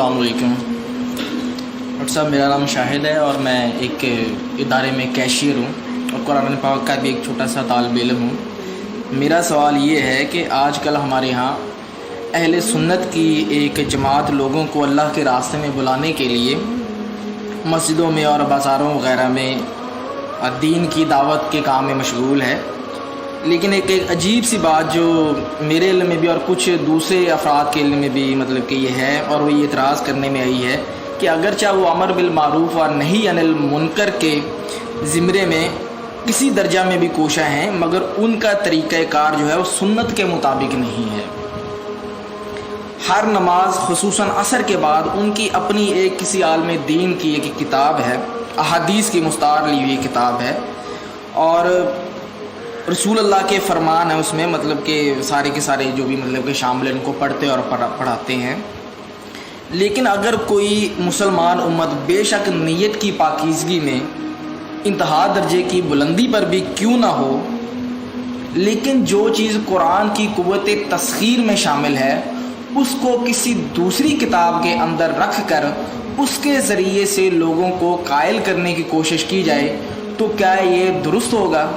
अस्सलाम वालेकुम। डॉक्टर साहब, मेरा नाम शाहिद है और मैं एक इदारे में कैशियर हूँ और कुरान पाक का भी एक छोटा सा तालिब इल्म हूँ। मेरा सवाल ये है कि आजकल हमारे यहाँ अहले सुन्नत की एक जमात लोगों को अल्लाह के रास्ते में बुलाने के लिए मस्जिदों में और बाज़ारों वगैरह में दीन की दावत के काम में मशगूल है। लेकिन एक अजीब सी बात जो मेरे इल्म में भी और कुछ दूसरे अफराद के इल्म में भी मतलब कि ये है और वो ये इतराज़ करने में आई है कि अगरचे वो अमर बिल मारूफ़ और नही अनिल मुनकर के ज़िम्रे में किसी दर्जा में भी कोशा हैं, मगर उनका तरीक़ाकार जो है वो सुन्नत के मुताबिक नहीं है। हर नमाज खुसूसन असर के बाद उनकी अपनी एक किसी आलम दीन की एक किताब है, अहादीस की मुस्तार ली हुई किताब है और रसूल अल्लाह के फ़रमान है उसमें, मतलब कि सारे के सारे जो भी मतलब कि शामिल हैं उनको पढ़ते और पढ़ाते हैं। लेकिन अगर कोई मुसलमान उम्मत बेशक नीयत की पाकीज़गी में इंतहा दर्जे की बुलंदी पर भी क्यों ना हो, लेकिन जो चीज़ कुरान की कुव्वत तस्खीर में शामिल है उसको किसी दूसरी किताब के अंदर रख कर उसके ज़रिए से लोगों को कायल करने की कोशिश की जाए, तो क्या ये दुरुस्त होगा?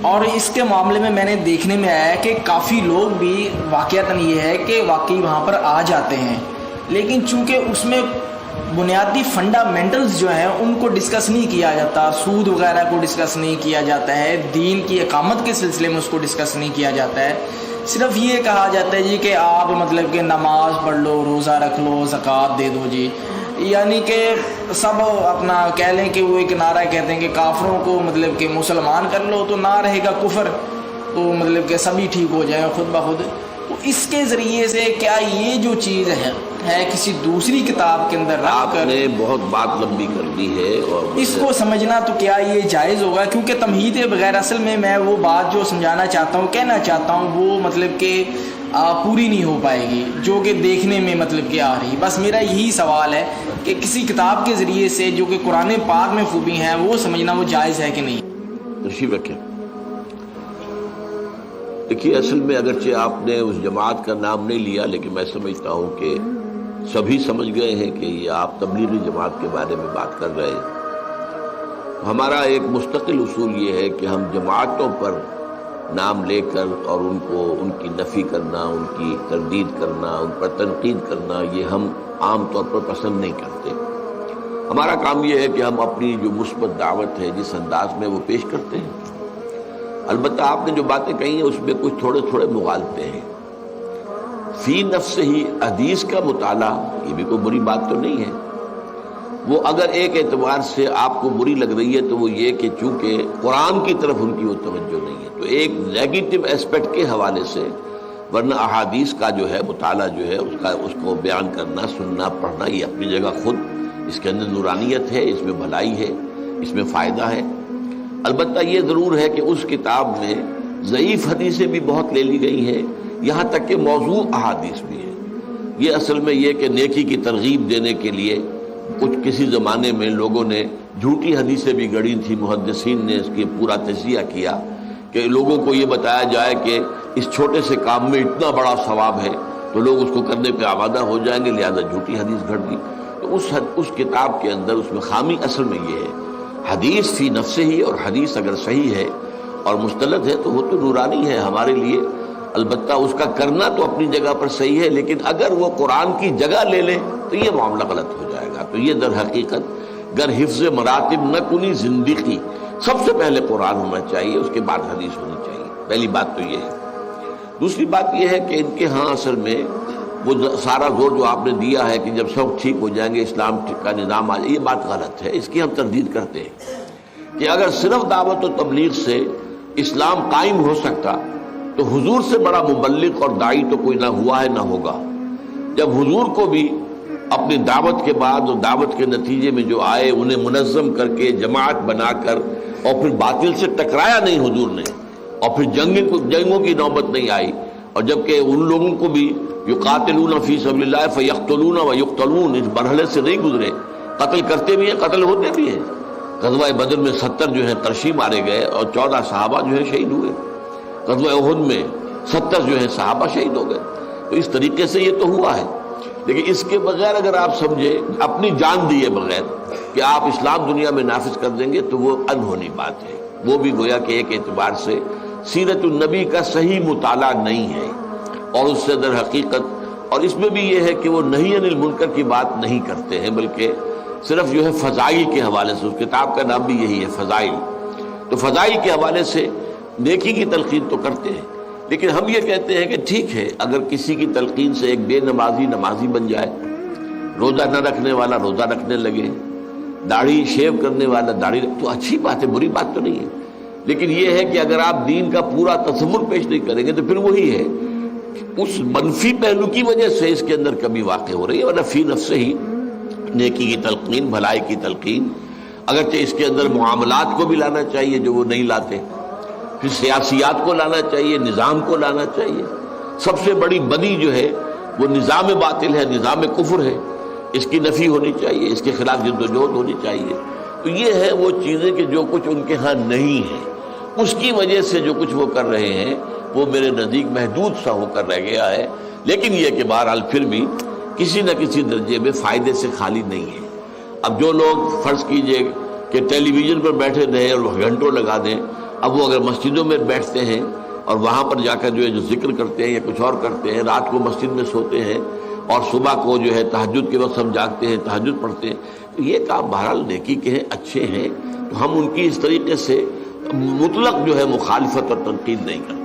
और इसके मामले में मैंने देखने में आया है कि काफ़ी लोग भी वाक़यातन ये है कि वाकई वहाँ पर आ जाते हैं, लेकिन चूँकि उसमें बुनियादी फंडामेंटल्स जो हैं उनको डिस्कस नहीं किया जाता, सूद वगैरह को डिस्कस नहीं किया जाता है, दीन की इकामत के सिलसिले में उसको डिस्कस नहीं किया जाता है। सिर्फ ये कहा जाता है जी कि आप मतलब कि नमाज पढ़ लो, रोज़ा रख लो, ज़कात दे दो जी, यानी कि सब अपना कह लें कि वो एक नारा कहते हैं कि काफरों को मतलब कि मुसलमान कर लो तो ना रहेगा कुफर, तो मतलब कि सभी ठीक हो जाए खुद ब खुद। तो इसके ज़रिए से क्या ये जो चीज़ है किसी दूसरी किताब के अंदर रख कर आपने बहुत बात लंबी कर दी है और इसको समझना, तो क्या ये जायज़ होगा? क्योंकि तमहीद बगैर असल में मैं वो बात जो समझाना चाहता हूँ, कहना चाहता हूँ, वो मतलब कि पूरी नहीं हो पाएगी जो कि देखने में मतलब कि आ रही। बस मेरा यही सवाल है कि किसी किताब के ज़रिए से जो कि कुरान पाक में खूबी हैं वो समझना वो जायज़ है कि नहीं। तशरीफ रखें। देखिए, असल में अगरचे आपने उस जमात का नाम नहीं लिया, लेकिन मैं समझता हूँ कि सभी समझ गए हैं कि ये आप तबलीगी जमात के बारे में बात कर रहे हैं। हमारा एक मुस्तकिल उसूल ये है कि हम जमातों पर नाम लेकर और उनको उनकी नफ़ी करना, उनकी तरदीद करना, उन पर तनकीद करना, ये हम आम तौर पर पसंद नहीं करते। हमारा काम ये है कि हम अपनी जो मुस्बत दावत है जिस अंदाज में वो पेश करते हैं। अलबत्ता आपने जो बातें कही हैं उसमें कुछ थोड़े थोड़े मुगालते हैं। फी नफ्स ही हदीस का मुताला, ये भी कोई बुरी बात तो नहीं है। वो अगर एक एतबार से आपको बुरी लग रही है तो वो ये कि चूंकि कुरान की तरफ उनकी वो तवज्जो नहीं है, तो एक नेगेटिव एस्पेक्ट के हवाले से, वरना अहादीस का जो है मुताला जो है उसको बयान करना, सुनना, पढ़ना, ये अपनी जगह खुद इसके अंदर नूरानियत है, इसमें भलाई है, इसमें फ़ायदा है। अलबत्ता ये ज़रूर है कि उस किताब में ज़ईफ़ हदीसें भी बहुत ले ली गई हैं, यहाँ तक कि मौजू अहादीस भी है। ये असल में ये कि नेकी की तरगीब देने के लिए कुछ किसी ज़माने में लोगों ने झूठी हदीसें भी गढ़ी थी, मुहद्दिसीन ने इसकी पूरा तज़किया किया कि लोगों को ये बताया जाए कि इस छोटे से काम में इतना बड़ा सवाब है तो लोग उसको करने पे आमादा हो जाएंगे, लिहाजा झूठी हदीस घड़ दी। तो उस किताब के अंदर उसमें खामी असल में ये है, हदीस फी नफ्से ही, और हदीस अगर सही है और मुस्तलद है तो वो तो नूरानी है हमारे लिए। अलबत्ता उसका करना तो अपनी जगह पर सही है, लेकिन अगर वो कुरान की जगह ले ले तो ये मामला गलत हो जाएगा। तो ये दर हकीकत गर हिफ्ज़ मरातिब न कुनी ज़िंदगी, सबसे पहले कुरान होना चाहिए, उसके बाद हदीस होनी चाहिए। पहली बात तो ये है। दूसरी बात ये है कि इनके यहाँ असल में वो सारा जोर जो आपने दिया है कि जब सब ठीक हो जाएंगे इस्लाम का निज़ाम आ जाए, ये बात गलत है। इसकी हम तरदीद करते हैं कि अगर सिर्फ दावत और तबलीग से इस्लाम कायम हो सकता तो हुजूर से बड़ा मुबल्लिग और दाई तो कोई ना हुआ है ना होगा। जब हुजूर को भी अपनी दावत के बाद और दावत के नतीजे में जो आए उन्हें मुनज़्ज़म करके जमात बनाकर और फिर बातिल से टकराया नहीं हुजूर ने, और फिर जंगों की नौबत नहीं आई, और जबकि उन लोगों को भी युकातिलून फी सबलिल्लाह फयक्तलून व युक्तलून, इस मरहले से नहीं गुजरे, कत्ल करते भी हैं, कत्ल होते भी हैं। ग़ज़वा बदर में 70 जो है तरशी मारे गए और 14 सहाबा जो है शहीद हुए। ग़ज़वा उहद में 70 जो है सहाबा शहीद हो गए। तो इस तरीके से ये तो हुआ है। لیکن اس کے بغیر اگر آپ سمجھیں اپنی جان دیے بغیر کہ آپ اسلام دنیا میں نافذ کر دیں گے تو وہ انہونی بات ہے. وہ بھی گویا کہ ایک اعتبار سے سیرت النبی کا صحیح مطالعہ نہیں ہے، اور اس سے در حقیقت اور اس میں بھی یہ ہے کہ وہ نہی عن المنکر کی بات نہیں کرتے ہیں، بلکہ صرف جو ہے فضائل کے حوالے سے، اس کتاب کا نام بھی یہی ہے فضائل، تو فضائل کے حوالے سے نیکی کی تلقین تو کرتے ہیں. لیکن ہم یہ کہتے ہیں کہ ٹھیک ہے اگر کسی کی تلقین سے ایک بے نمازی نمازی بن جائے، روزہ نہ رکھنے والا روزہ رکھنے لگے، داڑھی شیو کرنے والا داڑھی، تو اچھی بات ہے، بری بات تو نہیں ہے. لیکن یہ ہے کہ اگر آپ دین کا پورا تصور پیش نہیں کریں گے تو پھر وہی ہے اس منفی پہلو کی وجہ سے اس کے اندر کمی واقع ہو رہی ہے. ورنہ فی نفس ہی نیکی کی تلقین، بھلائی کی تلقین، اگرچہ اس کے اندر معاملات کو بھی لانا چاہیے جو وہ نہیں لاتے، پھر سیاسیات کو لانا چاہیے، نظام کو لانا چاہیے. سب سے بڑی بدی جو ہے وہ نظام باطل ہے، نظام کفر ہے، اس کی نفی ہونی چاہیے، اس کے خلاف جد و جہد ہونی چاہیے. تو یہ ہے وہ چیزیں کہ جو کچھ ان کے ہاں نہیں ہے، اس کی وجہ سے جو کچھ وہ کر رہے ہیں وہ میرے نزدیک محدود سا ہو کر رہ گیا ہے. لیکن یہ کہ بہرحال پھر بھی کسی نہ کسی درجے میں فائدے سے خالی نہیں ہے. اب جو لوگ فرض کیجئے کہ ٹیلی ویژن پر بیٹھے رہے اور گھنٹوں لگا دیں، اب وہ اگر مسجدوں میں بیٹھتے ہیں اور وہاں پر جا کر جو ہے جو ذکر کرتے ہیں یا کچھ اور کرتے ہیں، رات کو مسجد میں سوتے ہیں اور صبح کو جو ہے تہجد کے وقت ہم جاگتے ہیں، تہجد پڑھتے ہیں، تو یہ کام بہرحال نیکی کے ہیں، اچھے ہیں. تو ہم ان کی اس طریقے سے مطلق جو ہے مخالفت اور تنقید نہیں کرتے.